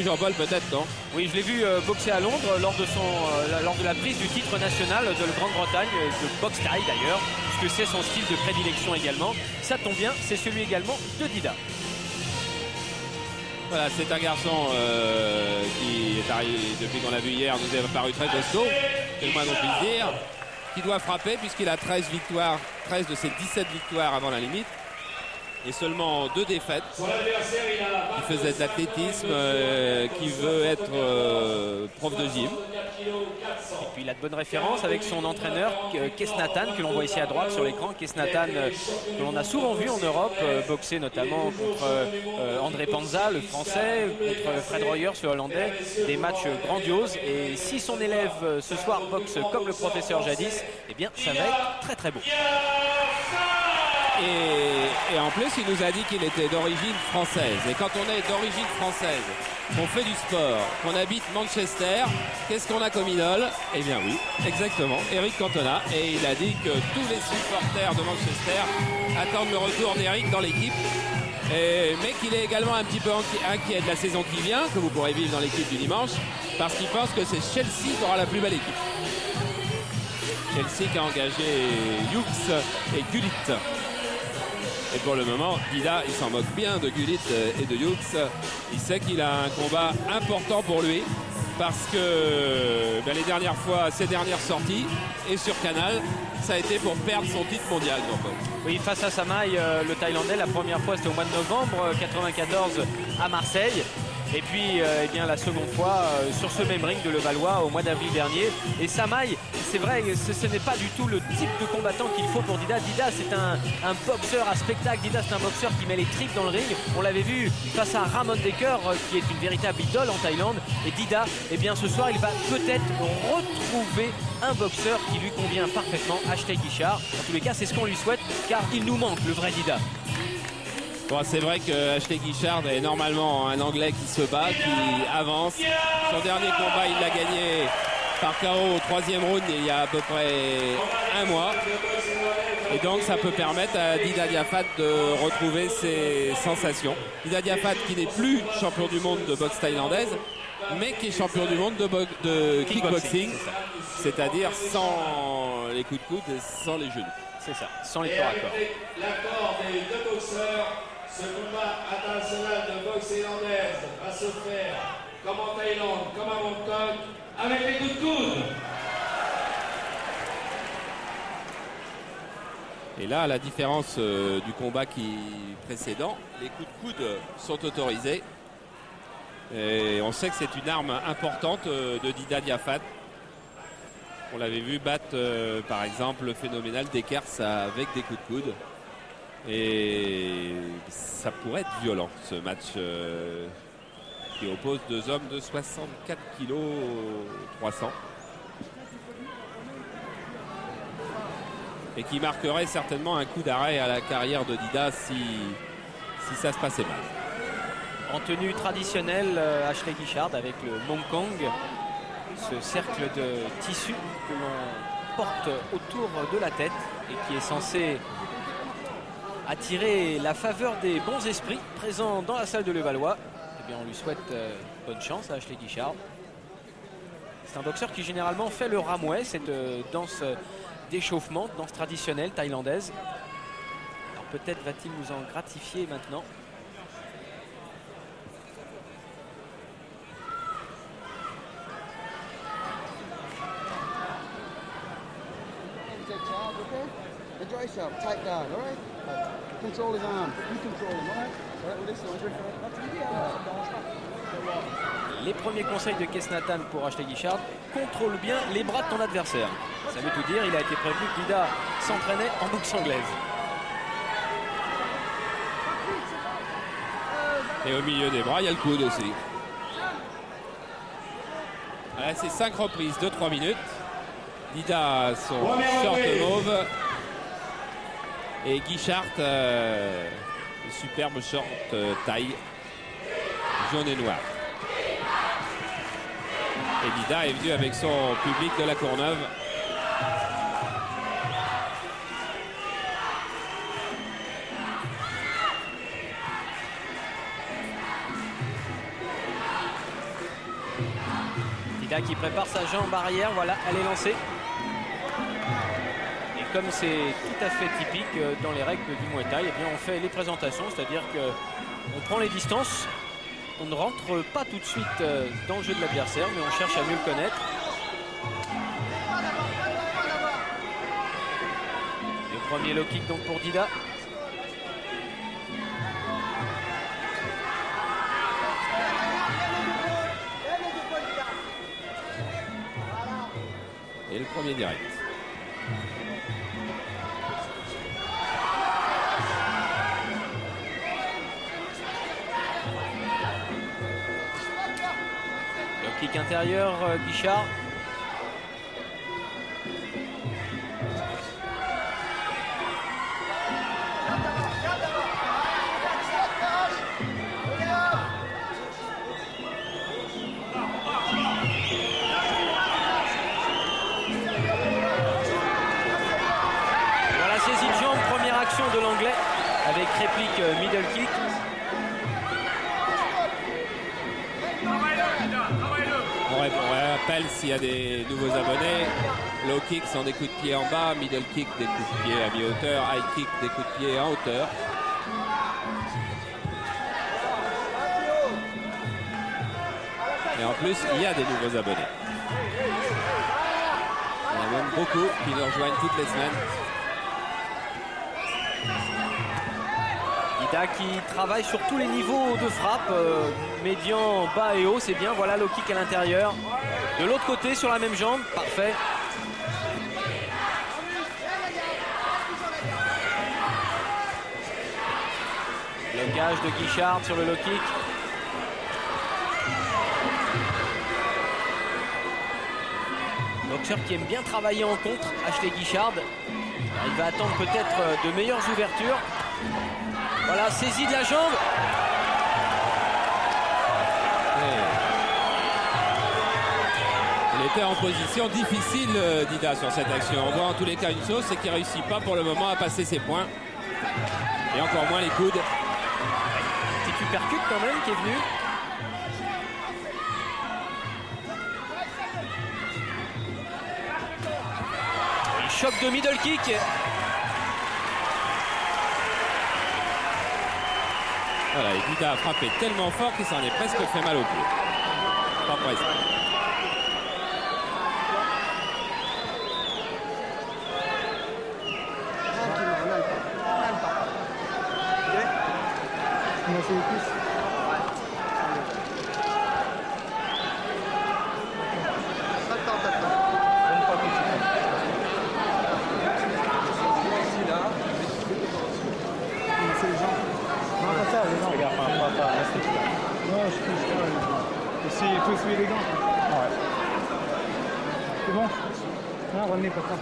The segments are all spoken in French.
Jean-Paul peut-être, non? Oui, je l'ai vu boxer à Londres lors de la prise du titre national de Grande-Bretagne, de boxe thaï d'ailleurs, puisque c'est son style de prédilection également. Ça tombe bien, c'est celui également de Dida. Voilà, c'est un garçon qui est arrivé, depuis qu'on l'a vu hier, nous est paru très costaud, c'est le moins qu'on puisse dire, qui doit frapper puisqu'il a 13 victoires, 13 de ses 17 victoires avant la limite. Et seulement 2 défaites, qui faisait de l'athlétisme, qui veut être prof de gym. Et puis il a de bonnes références avec son entraîneur Kesnatan, que l'on voit ici à droite sur l'écran. Kesnatan, que l'on a souvent vu en Europe, boxer notamment contre André Panza, le français, contre Fred Rogers, le hollandais. Des matchs grandioses. Et si son élève ce soir boxe comme le professeur jadis, eh bien ça va être très très beau. Et en plus, il nous a dit qu'il était d'origine française. Et quand on est d'origine française, qu'on fait du sport, qu'on habite Manchester, qu'est-ce qu'on a comme idole? Eh bien oui, exactement, Eric Cantona. Et il a dit que tous les supporters de Manchester attendent le retour d'Eric dans l'équipe. Mais qu'il est également un petit peu inquiet de la saison qui vient, que vous pourrez vivre dans l'équipe du dimanche, parce qu'il pense que c'est Chelsea qui aura la plus belle équipe. Chelsea qui a engagé Hughes et Gullit. Et pour le moment, Dida, il s'en moque bien de Gullit et de Hughes. Il sait qu'il a un combat important pour lui parce que les dernières fois, ses dernières sorties et sur Canal, ça a été pour perdre son titre mondial. Donc. Oui, face à Samaï, le Thaïlandais, la première fois c'était au mois de novembre 94 à Marseille. Et puis eh bien, la seconde fois sur ce même ring de Levallois au mois d'avril dernier. Et Samaï, c'est vrai, ce n'est pas du tout le type de combattant qu'il faut pour Dida. Dida, c'est un boxeur à spectacle. Dida, c'est un boxeur qui met les tripes dans le ring. On l'avait vu face à Ramon Dekker, qui est une véritable idole en Thaïlande. Et Dida, eh bien, ce soir, il va peut-être retrouver un boxeur qui lui convient parfaitement, Ashley Guichard. En tous les cas, c'est ce qu'on lui souhaite, car il nous manque le vrai Dida. Bon, c'est vrai que Ashley Guichard est normalement un Anglais qui se bat, qui avance. Son dernier combat, il l'a gagné par KO au 3e round il y a à peu près un mois. Et donc ça peut permettre à Dida Diafat de retrouver ses sensations. Dida Diafat qui n'est plus champion du monde de boxe thaïlandaise, mais qui est champion du monde de kickboxing. C'est-à-dire sans les coups de coude et sans les genoux. C'est ça, sans les corps à corps. L'accord des 2 boxeurs, ce combat international de boxe thaïlandaise va se faire comme en Thaïlande, comme à Bangkok, avec les coups de coude. Et là, à la différence du combat précédent, les coups de coude sont autorisés. Et on sait que c'est une arme importante de Dida Diafat. On l'avait vu battre, par exemple, le phénoménal Dekker avec des coups de coude. Et ça pourrait être violent, ce match qui oppose 2 hommes de 64 kg 300. Et qui marquerait certainement un coup d'arrêt à la carrière de Dida si ça se passait mal. En tenue traditionnelle, Ashley Guichard avec le Mongkong, ce cercle de tissu que l'on porte autour de la tête et qui est censé attirer la faveur des bons esprits présents dans la salle de Levallois. Eh bien, on lui souhaite bonne chance à Ashley Guichard. C'est un boxeur qui généralement fait le ramouet, cette danse d'échauffement, danse traditionnelle thaïlandaise. Alors peut-être va-t-il nous en gratifier maintenant. Enjoy yourself, tight down, all right? Control his arm, you control him, all right? All right, with this one, Les premiers conseils de Kesnatan pour Ashley Guichard: contrôle bien les bras de ton adversaire. Ça veut tout dire, il a été prévenu que Dida s'entraînait en boxe anglaise. Et au milieu des bras, il y a le coude aussi. Voilà, c'est 5 reprises de 3 minutes. Dida a son short mauve. Et Guichard, le superbe short taille jaune et noir. Et Dida est venu avec son public de la Courneuve. Dida qui prépare sa jambe arrière, voilà, elle est lancée. Et comme c'est tout à fait typique dans les règles du Muay Thai, eh bien on fait les présentations, c'est-à-dire qu'on prend les distances, on ne rentre pas tout de suite dans le jeu de l'adversaire, mais on cherche à mieux le connaître. Le premier low kick donc pour Dida. Et le premier direct. Le kick intérieur, Guichard. De l'anglais avec réplique middle kick. On rappelle s'il y a des nouveaux abonnés, low kick sont des coups de pied en bas, middle kick des coups de pied à mi-hauteur, high kick des coups de pied en hauteur. Et en plus il y a des nouveaux abonnés. Il y en a même beaucoup qui nous rejoignent toutes les semaines. Dida qui travaille sur tous les niveaux de frappe, médian, bas et haut, c'est bien. Voilà low kick à l'intérieur. De l'autre côté sur la même jambe, parfait. Blocage de Guichard sur le low kick. Boxeur qui aime bien travailler en contre, Ashley Guichard. Il va attendre peut-être de meilleures ouvertures. Voilà, saisie de la jambe. Il était en position difficile, Dida, sur cette action. On voit en tous les cas une chose, c'est qu'il ne réussit pas pour le moment à passer ses points. Et encore moins les coudes. Petit uppercut quand même qui est venu. Et choc de middle kick. Voilà, et Dida a frappé tellement fort qu'il s'en est presque fait mal au pied. Pas presque. Il faut essuyer les gants. Ouais. C'est bon. Non, revenez pas ça.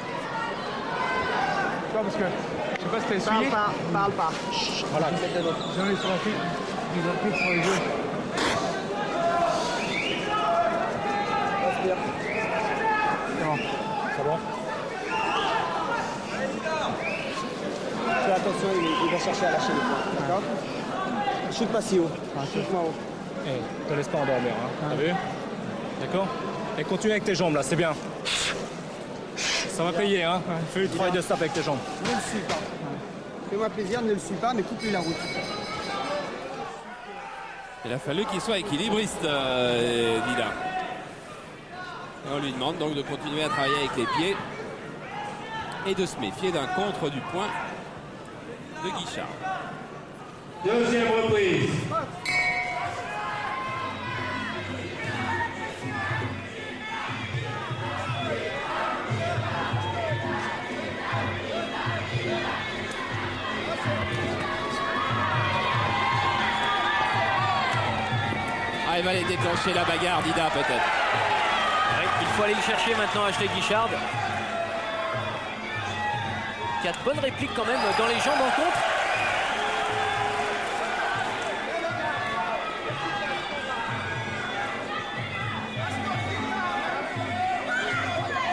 Tu vois, parce que je sais pas si t'as essuyé. Parle pas. Voilà. J'en ai sur la cuisse. Ils ont pris sur les yeux. Respire. C'est bon. C'est bon. Fais attention, il va chercher à lâcher les points. D'accord? Chute pas si haut. Chute-moi haut. Eh, te laisse pas endormir, hein. T'as vu? D'accord? Et continue avec tes jambes là, c'est bien. Ça va payer, hein. Fais le travail de stop avec tes jambes. Ne le suis pas. Fais-moi plaisir, ne le suis pas, mais coupe-lui la route. Il a fallu qu'il soit équilibriste, Dida. Et on lui demande donc de continuer à travailler avec les pieds et de se méfier d'un contre du point de Guichard. Deuxième reprise. Ah, il va aller déclencher la bagarre, Dida, peut-être. Ouais, il faut aller le chercher maintenant, Ashley Guichard. Qui a de bonnes répliques quand même dans les jambes en contre.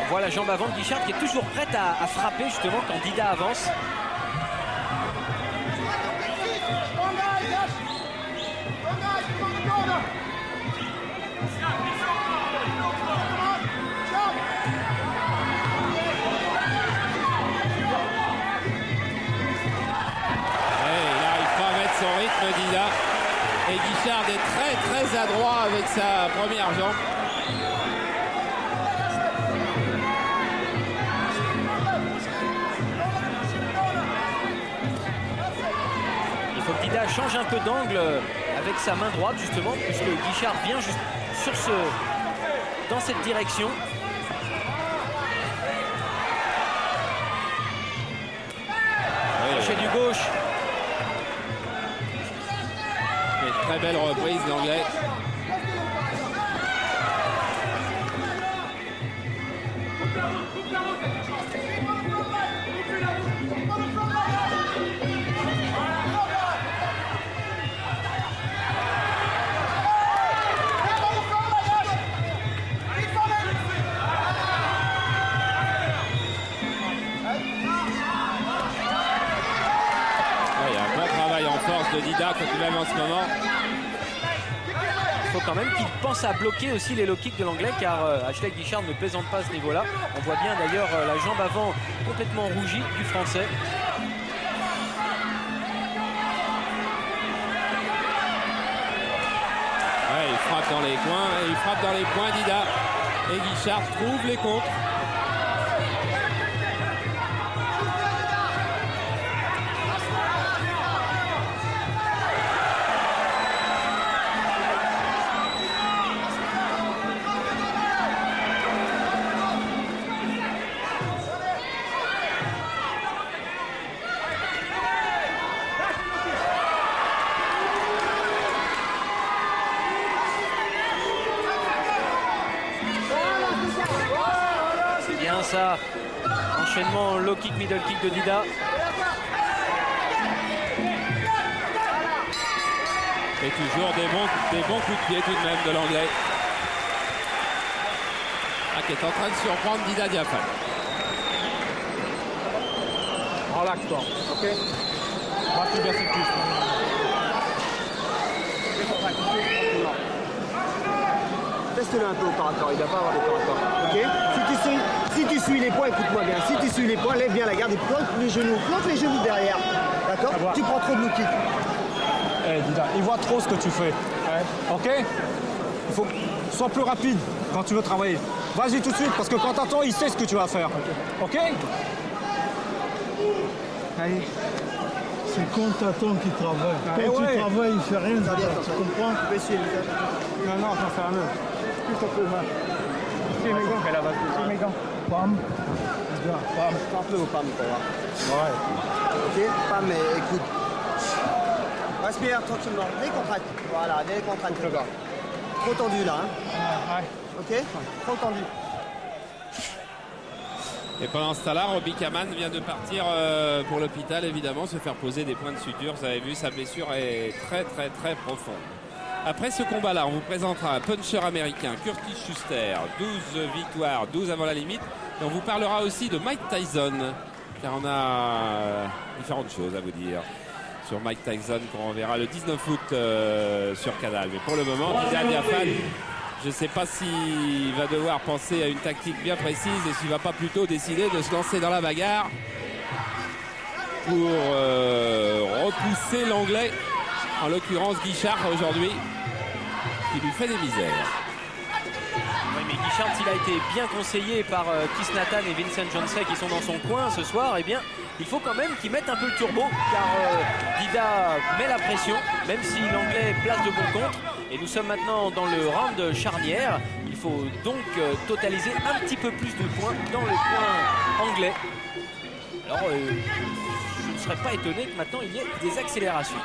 On voit la jambe avant de Guichard qui est toujours prête à frapper justement quand Dida avance. Guichard est très très adroit avec sa première jambe. Il faut que Dida change un peu d'angle avec sa main droite justement, puisque Guichard vient juste dans cette direction. Crochet du gauche. Et très belle reprise d'Anglais. De Dida quand même en ce moment. Il faut quand même qu'il pense à bloquer aussi les low kicks de l'Anglais, car Ashley Guichard ne plaisante pas à ce niveau là. On voit bien d'ailleurs la jambe avant complètement rougie du Français. Ouais, il frappe dans les coins, et il frappe dans les points Dida, et Guichard trouve les contres. Ça, enchaînement low kick, middle kick de Dida. Et toujours des bons coups de pied tout de même de l'Anglais. Qui est en train de surprendre Dida Diafan. Relaxe-toi, ok? Rate bien cette cuisse. Teste-le un peu au corps à corps, il ne doit pas avoir de corps à corps. Ok? Si tu suis les points, écoute-moi bien. Si tu suis les points, lève bien la garde et plante les genoux derrière. D'accord? Tu prends trop de low kick. Eh Dida, il voit trop ce que tu fais. Ouais. Ok? Il faut sois plus rapide quand tu veux travailler. Vas-y tout de suite, parce que quand t'attends, il sait ce que tu vas faire. Ok? Allez. C'est quand t'attends qu'il travaille. Quand tu travailles, il fait rien. Tu comprends? Non, non, ça fait un nœud. Plus un peu, ouais. Suis mes gants. Suis mes gants. Pam. Pam. Un peu au pam pour voir. Ouais. Ok, pam, mais écoute. Respire tranquillement. Décontracte. Voilà, décontracte le gars. Trop tendu là. Hein. Ouais. Ok? Trop tendu. Et pendant ce temps-là, Robbie Kaman vient de partir pour l'hôpital, évidemment, se faire poser des points de suture. Vous avez vu, sa blessure est très, très, très profonde. Après ce combat-là, on vous présentera un puncher américain, Curtis Schuster, 12 victoires, 12 avant la limite. Et on vous parlera aussi de Mike Tyson, car on a différentes choses à vous dire sur Mike Tyson qu'on verra le 19 août sur Canal. Mais pour le moment, Dida Diafan, je ne sais pas s'il va devoir penser à une tactique bien précise et s'il ne va pas plutôt décider de se lancer dans la bagarre pour repousser l'Anglais, en l'occurrence Guichard aujourd'hui, qui lui fait des misères. Oui, mais Guichard, s'il a été bien conseillé par Keith Nathan et Vincent Johnson qui sont dans son coin ce soir, eh bien, il faut quand même qu'il mette un peu le turbo, car Dida met la pression, même si l'Anglais place de bons contres. Et nous sommes maintenant dans le round charnière. Il faut donc totaliser un petit peu plus de points dans le coin anglais. Alors, je ne serais pas étonné que maintenant il y ait des accélérations.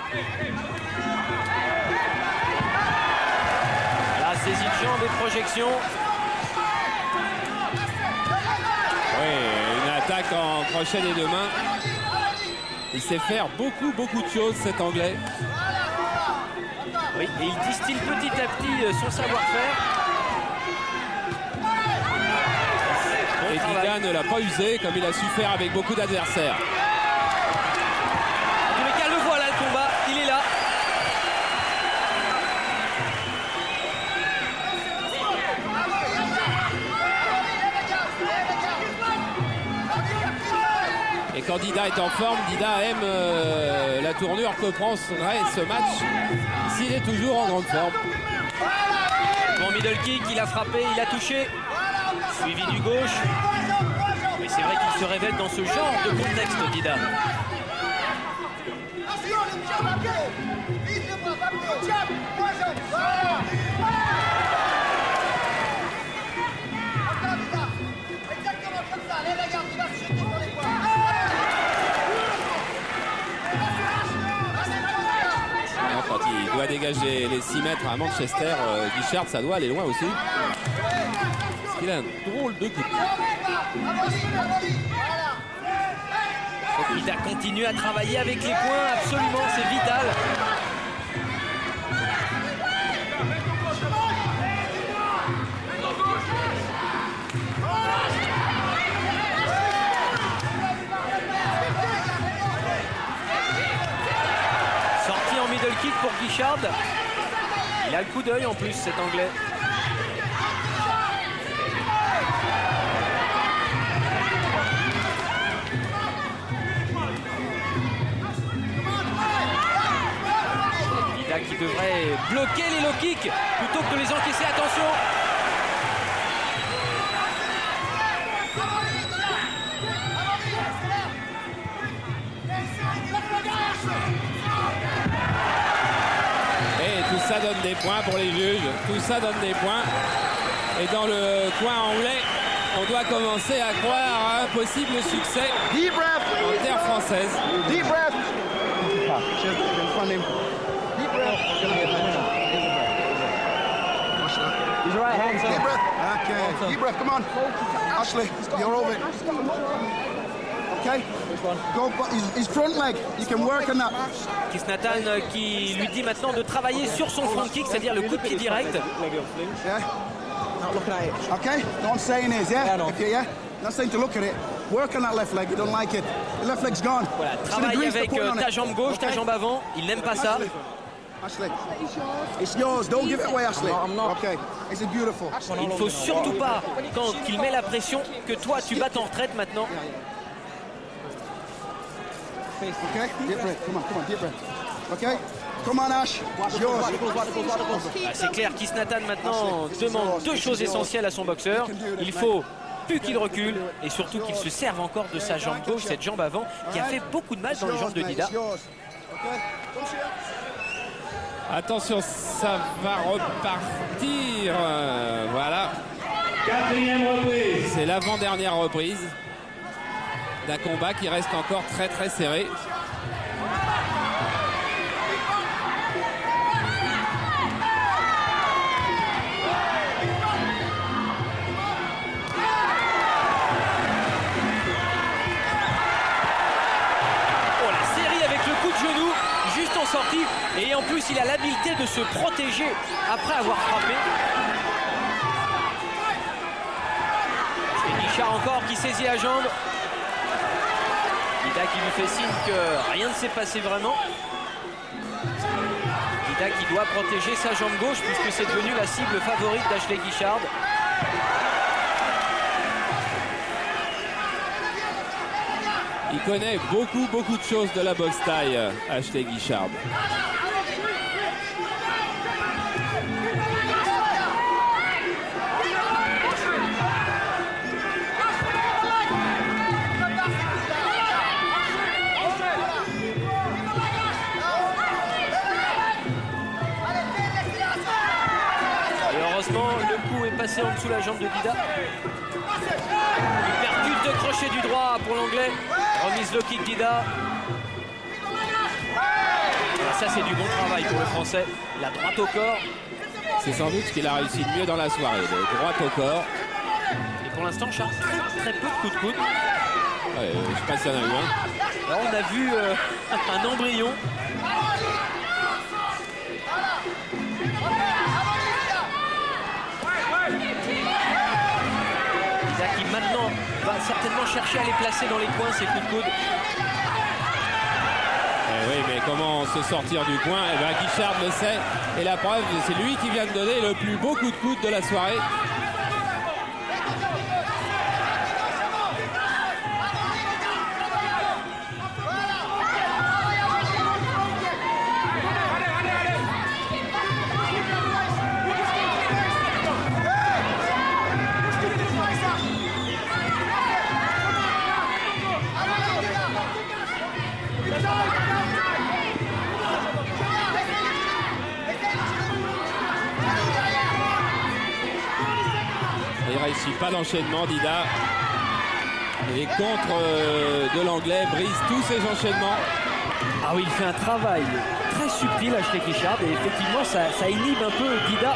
La saisie de jambe et projection. Oui, une attaque en crochet des deux mains. Il sait faire beaucoup de choses, cet Anglais. Oui, et il distille petit à petit son savoir-faire. Et Dida ne l'a pas usé comme il a su faire avec beaucoup d'adversaires. En tous les cas, le voilà le combat, il est là. Et quand Dida est en forme, Dida aime la tournure que prend ce match s'il est toujours en grande forme. Bon middle kick, il a frappé, il a touché. Suivi du gauche. Mais c'est vrai qu'il se révèle dans ce genre de contexte, Dida. Quand il doit dégager les 6 mètres à Manchester, Guichard, ça doit aller loin aussi. Parce qu'il a un drôle de coup. Il a continué à travailler avec les points, absolument, c'est vital. Sortie en middle kick pour Guichard. Il a le coup d'œil en plus, cet Anglais. Qui devrait bloquer les low kicks plutôt que de les encaisser. Attention. Et tout ça donne des points pour les juges. Tout ça donne des points. Et dans le coin anglais, on doit commencer à croire à un possible succès en terre française. Deep breath. He's right hand. Deep breath. Okay. Deep breath. Come on. Ashley, you're over it. Okay. Go. His front leg. You can work on that. Kisnatan qui lui dit maintenant de travailler sur son front kick, c'est-à-dire le coup de pied direct. Yeah. Okay. Don't say in his. Yeah. Okay. Yeah. Not saying to look at it. Work on that left leg. You don't like it. The left leg's gone. Voilà. Travaille avec ta jambe gauche, ta jambe avant. Il n'aime pas ça. Ashley, it's yours. Don't give it away, Ashley. Okay, it's beautiful. Il ne faut surtout pas, quand il met la pression, que toi tu battes en retraite maintenant. Okay, deep breath. Come on, deep breath. Okay, come on, Ash. It's yours. Ah, c'est clair, Kisnatan maintenant demande deux choses essentielles à son boxeur. Il faut plus qu'il recule et surtout qu'il se serve encore de sa jambe gauche, cette jambe avant, qui a fait beaucoup de mal dans les jambes de Dida. Attention, ça va repartir. Voilà. Quatrième reprise. C'est l'avant-dernière reprise d'un combat qui reste encore très très serré. Oh, la série avec le coup de genou, juste en sortie. Et en plus, il a l'habileté de se protéger après avoir frappé. C'est Guichard encore qui saisit la jambe. Dida qui lui fait signe que rien ne s'est passé vraiment. Dida qui doit protéger sa jambe gauche puisque c'est devenu la cible favorite d'Ashley Guichard. Il connaît beaucoup de choses de la boxe thaï, Ashley Guichard. Heureusement, le coup est passé en dessous de la jambe de Dida. Il percute de crochet du droit pour l'anglais. Remise low kick Dida. Et ça, c'est du bon travail pour le français. La droite au corps. C'est sans doute ce qu'il a réussi de mieux dans la soirée. De droite au corps. Et pour l'instant, Charles, très peu de coups de coude. Ouais, je ne sais pas s'il y en a eu un. Alors, on a vu un embryon. Qui maintenant va certainement chercher à les placer dans les coins, ces coups de coude. Oui, mais comment se sortir du coin? Eh bien, Guichard le sait. Et la preuve, c'est lui qui vient de donner le plus beau coup de coude de la soirée. il réussit pas l'enchaînement, Dida. Et les contres de l'anglais brisent tous ses enchaînements. Ah oui, il fait un travail très subtil Ashley Guichard et effectivement ça inhibe un peu Dida.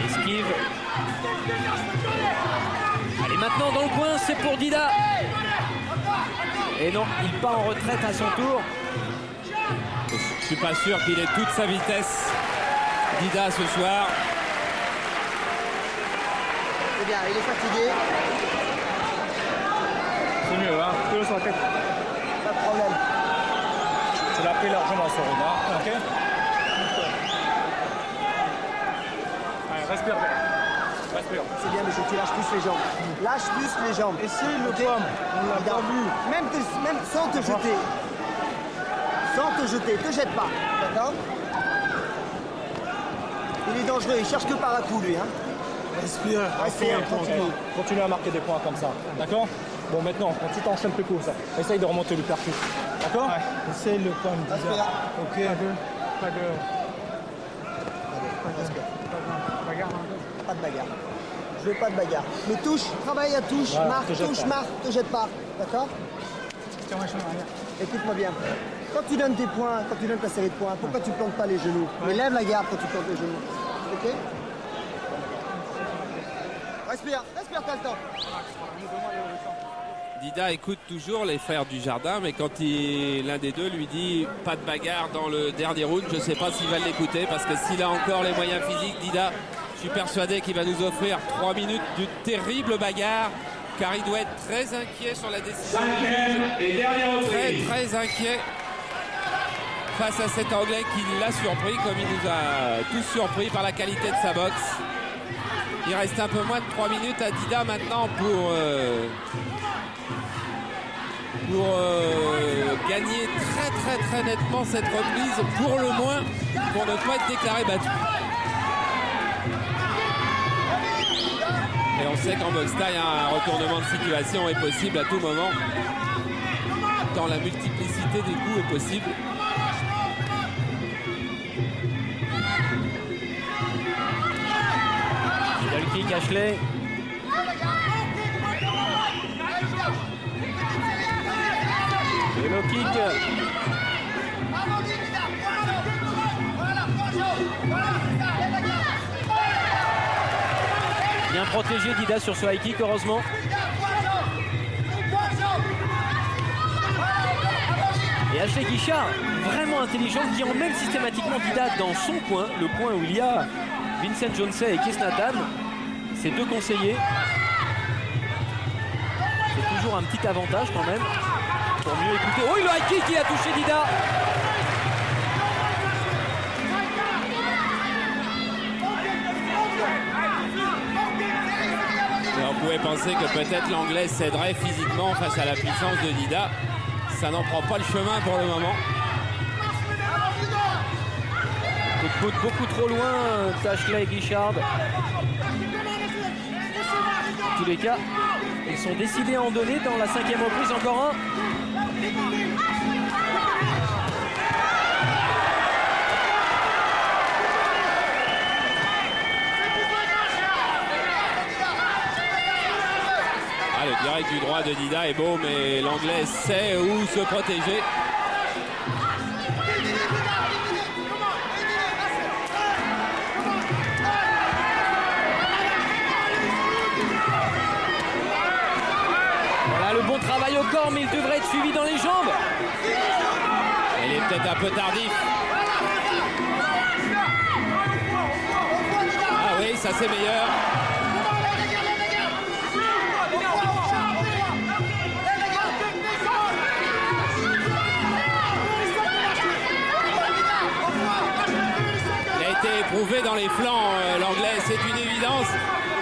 Esquive. Allez, maintenant dans le coin, c'est pour Dida. Et non, il part en retraite à son tour. Je suis pas sûr qu'il ait toute sa vitesse, Dida, ce soir. C'est bien, il est fatigué. C'est mieux, hein. Plus sur la tête. Pas de problème. Tu l'as pris largement sur une, hein. Ok. Allez, respire. Respire. C'est bien, mais tu lâches plus les jambes. Lâche plus les jambes. Essaye le pomme. On l'a pas vu. Même sans te jeter. Sans te jeter, te jette pas. D'accord? Il est dangereux, il cherche que par un coup lui. Hein. Respire. Respire, continue. Continue à marquer des points comme ça. D'accord? Bon, maintenant, quand tu t'enchaînes plus court, ça. Essaye de remonter l'uppercut. D'accord? Essaye le pomme. Respire. Ok. Pas de... Pas de bagarre. Je veux pas de bagarre. Mais touche, travaille à touche, Voilà, marque, te jette touche, pas. marque, te jette pas. D'accord? Écoute-moi bien. Quand tu donnes tes points, quand tu donnes ta série de points, pourquoi tu plantes pas les genoux? Mais lève la garde quand tu plantes les genoux. Ok? Respire, t'as le temps. Dida écoute toujours les frères du jardin, mais quand l'un des deux lui dit pas de bagarre dans le dernier round, je ne sais pas s'il va l'écouter, parce que s'il a encore les moyens physiques, Dida, je suis persuadé qu'il va nous offrir 3 minutes de terrible bagarre, car il doit être très inquiet sur la décision. Cinquième et dernière reprise. Très inquiet face à cet Anglais qui l'a surpris, comme il nous a tous surpris par la qualité de sa boxe. Il reste un peu moins de 3 minutes à Dida maintenant pour gagner très nettement cette reprise, pour le moins, pour ne pas être déclaré battu. Et on sait qu'en boxe taille, un retournement de situation est possible à tout moment, tant la multiplicité des coups est possible. Il a le kick Ashley. Et le kick. Bien protégé Dida sur ce high kick, heureusement. Et Ashley Guichard, vraiment intelligent, qui emmène systématiquement Dida dans son coin, le coin où il y a Vincent Jonesay et Keith Nathan, ces deux conseillers. C'est toujours un petit avantage quand même, pour mieux écouter. Oh, le high kick qui a touché Dida. Et on pouvait penser que peut-être l'Anglais céderait physiquement face à la puissance de Dida. Ça n'en prend pas le chemin pour le moment. Beaucoup trop loin d'Ashley Guichard. En tous les cas, ils sont décidés à en donner dans la 5e reprise. Encore un. Ah, le direct du droit de Dida est beau, mais l'Anglais sait où se protéger. Voilà le bon travail au corps, mais il devrait être suivi dans les jambes. Il est peut-être un peu tardif. Ah oui, ça c'est meilleur. Il a été éprouvé dans les flancs, l'Anglais, c'est une évidence.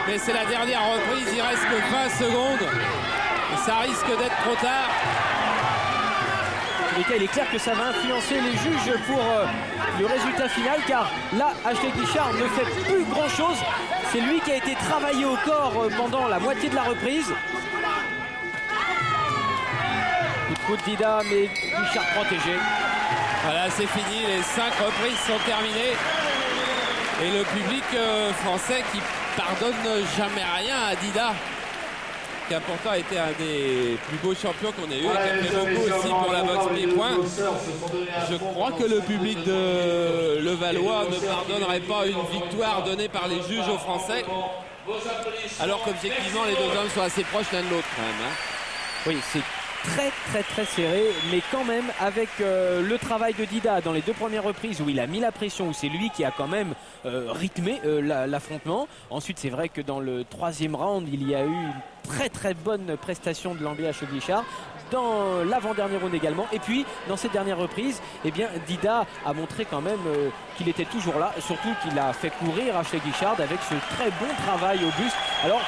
Mais c'est la dernière reprise, il reste que 20 secondes. Et ça risque d'être trop tard. En tous les cas, il est clair que ça va influencer les juges pour le résultat final, car là, Ashley Guichard ne fait plus grand-chose. C'est lui qui a été travaillé au corps pendant la moitié de la reprise. Coup de coude Dida, mais Guichard protégé. Voilà, c'est fini, les 5 reprises sont terminées. Et le public français qui pardonne jamais rien à Dida, qui a pourtant été un des plus beaux champions qu'on ait eu, et qui a fait beaucoup aussi pour la boxe pied-point. Je crois que le public de Levallois ne pardonnerait pas une victoire donnée par les juges aux Français, alors qu'objectivement les deux hommes sont assez proches l'un de l'autre quand même. Oui, c'est très serré, mais quand même avec le travail de Dida dans les 2 premières reprises où il a mis la pression, où c'est lui qui a quand même rythmé l'affrontement. Ensuite, c'est vrai que dans le 3e round, il y a eu une très bonne prestation de l'Anglais Ashley Guichard. Dans l'avant-dernier round également, et puis dans cette dernière reprise, eh bien Dida a montré quand même qu'il était toujours là, surtout qu'il a fait courir Ashley Guichard avec ce très bon travail au buste. Alors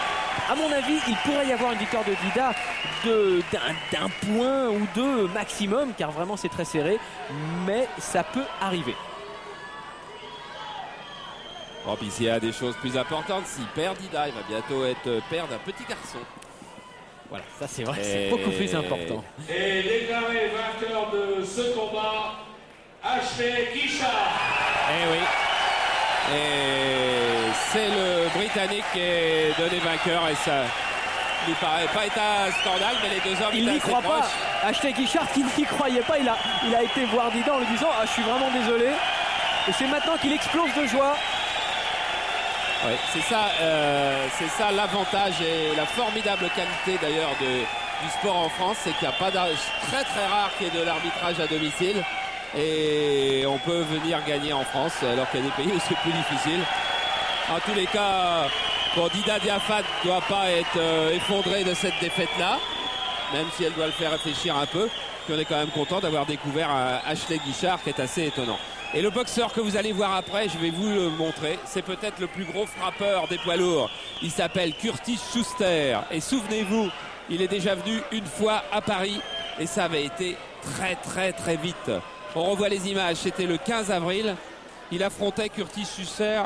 à mon avis, il pourrait y avoir une victoire de Dida d'un point ou 2 maximum, car vraiment c'est très serré, mais ça peut arriver. Bon, puis s'il y a des choses plus importantes, s'il perd Dida, il va bientôt être père d'un petit garçon. Voilà, ça c'est vrai, c'est beaucoup plus important. Et déclaré vainqueur de ce combat, Ashley Guichard. Eh oui. Et c'est le Britannique qui est donné vainqueur, et ça lui paraît pas être un scandale, mais les deux hommes il n'y croit pas. Ashley Guichard qui n'y croyait pas, il a été voir Dida en lui disant je suis vraiment désolé. Et c'est maintenant qu'il explose de joie. Ouais, c'est ça l'avantage et la formidable qualité d'ailleurs du sport en France, c'est qu'il n'y a pas d'âge très rare qu'il y ait de l'arbitrage à domicile, et on peut venir gagner en France alors qu'il y a des pays où c'est plus difficile. En tous les cas, bon, Dida Diafat ne doit pas être effondré de cette défaite-là, même si elle doit le faire réfléchir un peu. Puis on est quand même content d'avoir découvert Ashley Guichard qui est assez étonnant. Et le boxeur que vous allez voir après, je vais vous le montrer, c'est peut-être le plus gros frappeur des poids lourds. Il s'appelle Curtis Schuster. Et souvenez-vous, il est déjà venu une fois à Paris et ça avait été très vite. On revoit les images, c'était le 15 avril. Il affrontait Curtis Schuster